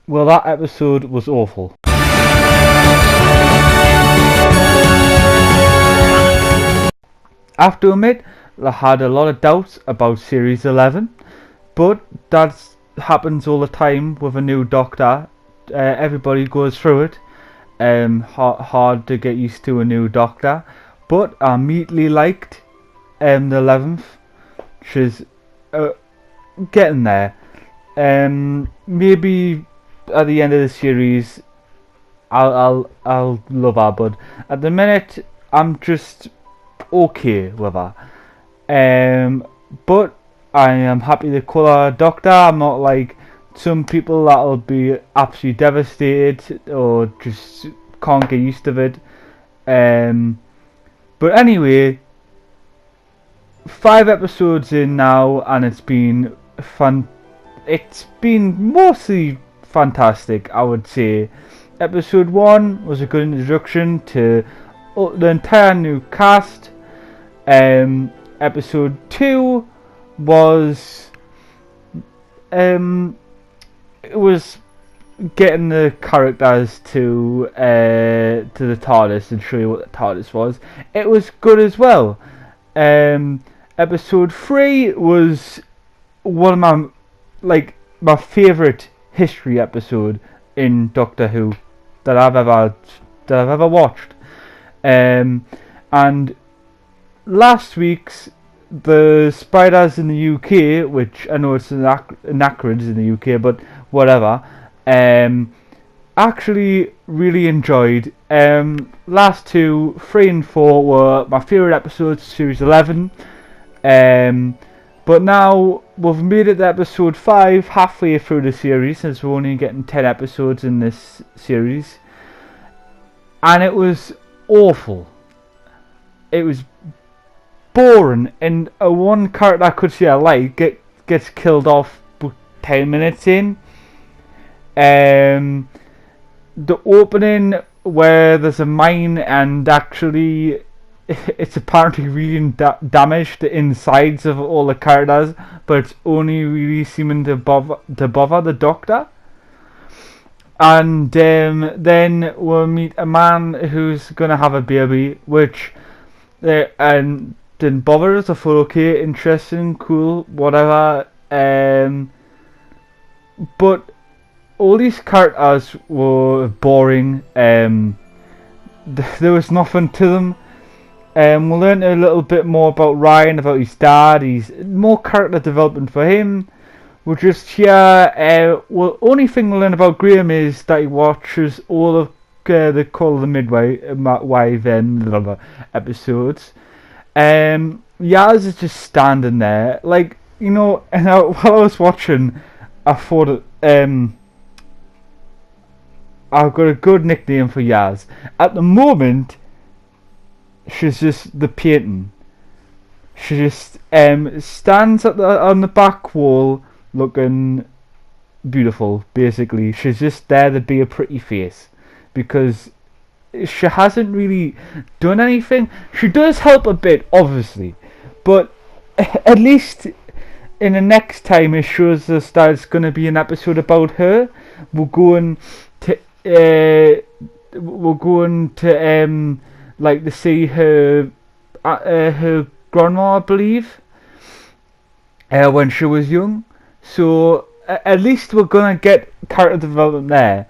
Well, that episode was awful. I have to admit, I had a lot of doubts about Series 11, but that happens all the time with a new Doctor. Everybody goes through it. Hard to get used to a new Doctor, but I immediately liked the 11th, which is getting there. Maybe at the end of the series, I'll love her, but at the minute I'm just okay with her. But I am happy to call her a Doctor. I'm not like some people that'll be absolutely devastated or just can't get used to it. But anyway, 5 episodes in now, and it's been fun. It's been mostly fantastic, I would say. Episode 1 was a good introduction to the entire new cast. Episode 2 was it was getting the characters to the TARDIS and show you what the TARDIS was. It was good as well. Episode 3 was one of my favourite history episode in Doctor Who that I've ever watched. And last week's the Spiders in the UK, which I know it's Anachrids in the UK, but whatever. Actually really enjoyed. Last 2, 3 and 4 were my favourite episodes, series 11. But now we've made it to episode 5, halfway through the series, since we're only getting 10 episodes in this series. And it was awful. It was boring, and one character I could say I like gets killed off 10 minutes in. The opening where there's a mine and actually it's apparently really damaged the insides of all the characters, but it's only really seeming to bother the Doctor. And then we'll meet a man who's gonna have a baby, which and didn't bother us. I thought, okay, interesting, cool, whatever. But all these characters were boring. There was nothing to them. We learned a little bit more about Ryan, about his dad. He's more character development for him. We're just here. Well, only thing we learn about Graham is that he watches all of the Call of the Midwife episodes. Yaz is just standing there, like, you know. And while I was watching, I thought, I've got a good nickname for Yaz. At the moment, she's just the painting. She just stands on the back wall, looking beautiful. Basically, she's just there to be a pretty face, because she hasn't really done anything. She does help a bit, obviously, but at least in the next time it shows us that it's going to be an episode about her. We're going to like to see her grandma, I believe, when she was young. So at least we're gonna get character development there.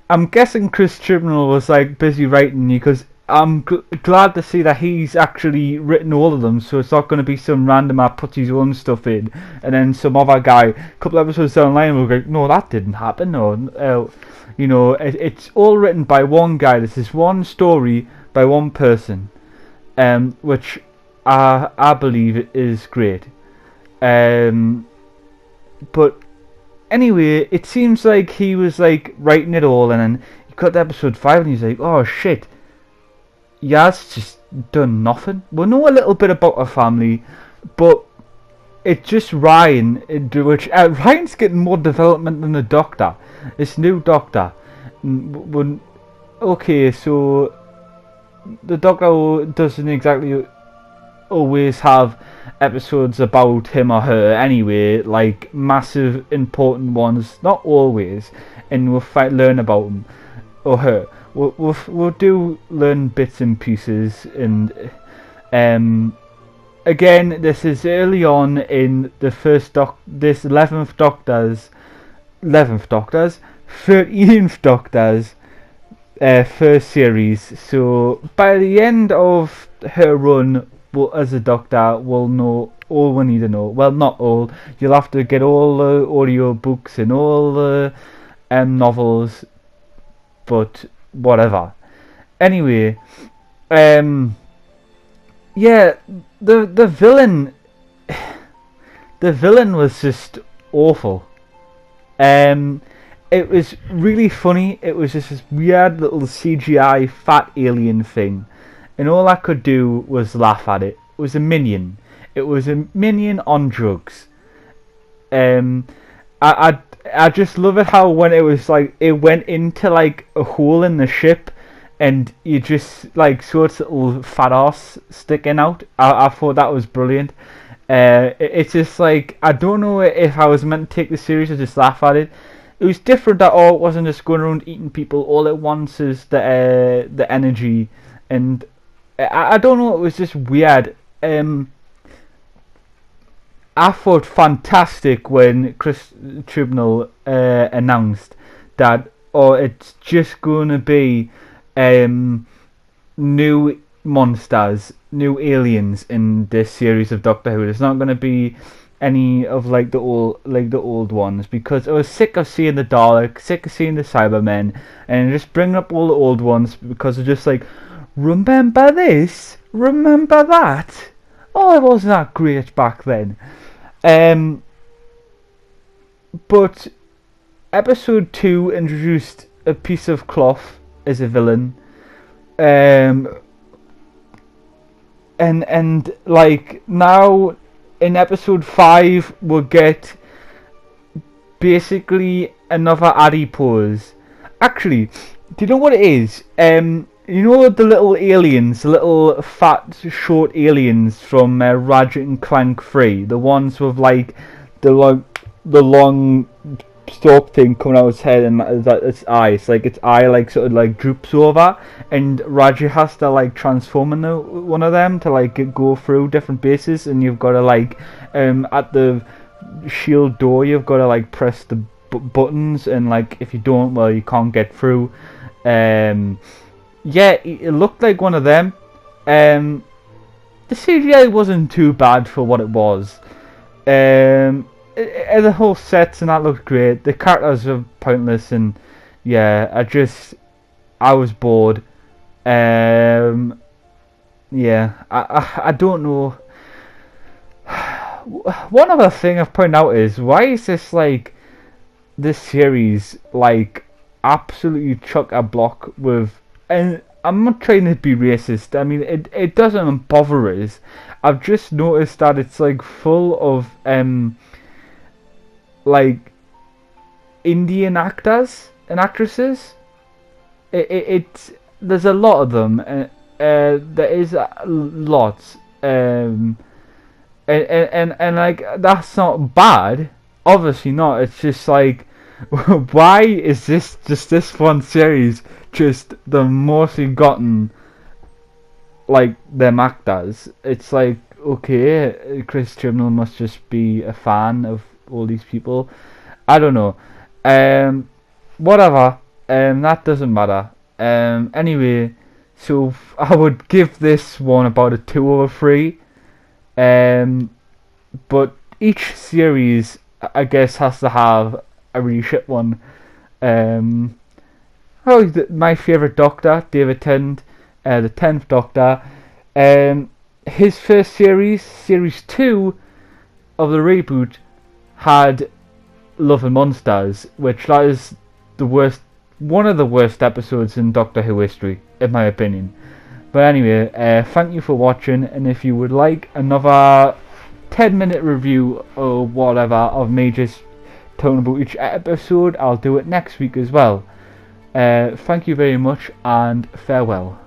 I'm guessing Chris Chibnall was like busy writing, because I'm glad to see that he's actually written all of them, so it's not going to be some randomer puts his own stuff in, and then some other guy a couple episodes down the line will go, no, that didn't happen, or you know, it's all written by one guy. This is one story by one person, which I believe is great. But anyway, it seems like he was like writing it all, and then he got to episode 5 and he's like, oh shit, Yaz just done nothing. We know a little bit about her family, but it's just Ryan, which Ryan's getting more development than the Doctor. This new Doctor. Okay, so the Doctor doesn't exactly always have episodes about him or her anyway, like massive important ones, not always, and we'll learn about him or her. We'll do learn bits and pieces, and again, this is early on in the this 13th Doctor's first series. So by the end of her run as a Doctor, we'll know all we need to know. Well, not all. You'll have to get all the audio books and all the novels, but whatever. Anyway, yeah, the villain was just awful. It was really funny. It was just this weird little CGI fat alien thing, and all I could do was laugh at it. It was a minion. It was a minion on drugs. I just love it how when it was like it went into like a hole in the ship, and you just like saw its little fat ass sticking out. I thought that was brilliant. It's just like, I don't know if I was meant to take the series or just laugh at it. It was different at all. It wasn't just going around eating people. All it wants is the energy, and I don't know. It was just weird. I thought fantastic when Chris Chibnall announced that, it's just going to be new monsters, new aliens in this series of Doctor Who. There's not going to be any of like the old ones, because I was sick of seeing the Daleks, sick of seeing the Cybermen, and just bringing up all the old ones because they're just like, remember this, remember that. Oh, it wasn't that great back then. But episode 2 introduced a piece of cloth as a villain, and like now in episode 5 we'll get basically another adipose. Actually, do you know what it is? You know the little aliens, the little fat short aliens from Ratchet and Clank 3, the ones with like the long stalk thing coming out of its head, and its eyes, like its eye like sort of like droops over, and Raji has to like transform into one of them to like go through different bases, and you've got to like at the shield door you've got to like press the buttons, and like if you don't, well, you can't get through. Yeah, it looked like one of them. The CGI wasn't too bad for what it was. The whole sets and that looked great. The characters are pointless, and yeah, I was bored. Yeah, I don't know. One other thing I've pointed out is, why is this series like absolutely chock-a-block with, and I'm not trying to be racist, I mean it doesn't bother us. I've just noticed that it's like full of like Indian actors and actresses. It's there's a lot of them. There is lots, and like that's not bad. Obviously not. It's just like, why is this one series just the most gotten like them actors? It's like, okay, Chris Chibnall must just be a fan of all these people. I don't know. Whatever. That doesn't matter. Anyway, so I would give this one about a 2 over 3. But each series, I guess, has to have a really shit one. My favourite Doctor, David Tennant, the 10th Doctor. His first series, Series 2 of the reboot, had Love and Monsters, which that is one of the worst episodes in Doctor Who history, in my opinion. But anyway, thank you for watching, and if you would like another 10-minute review or whatever of me just talking about each episode, I'll do it next week as well. Thank you very much, and farewell.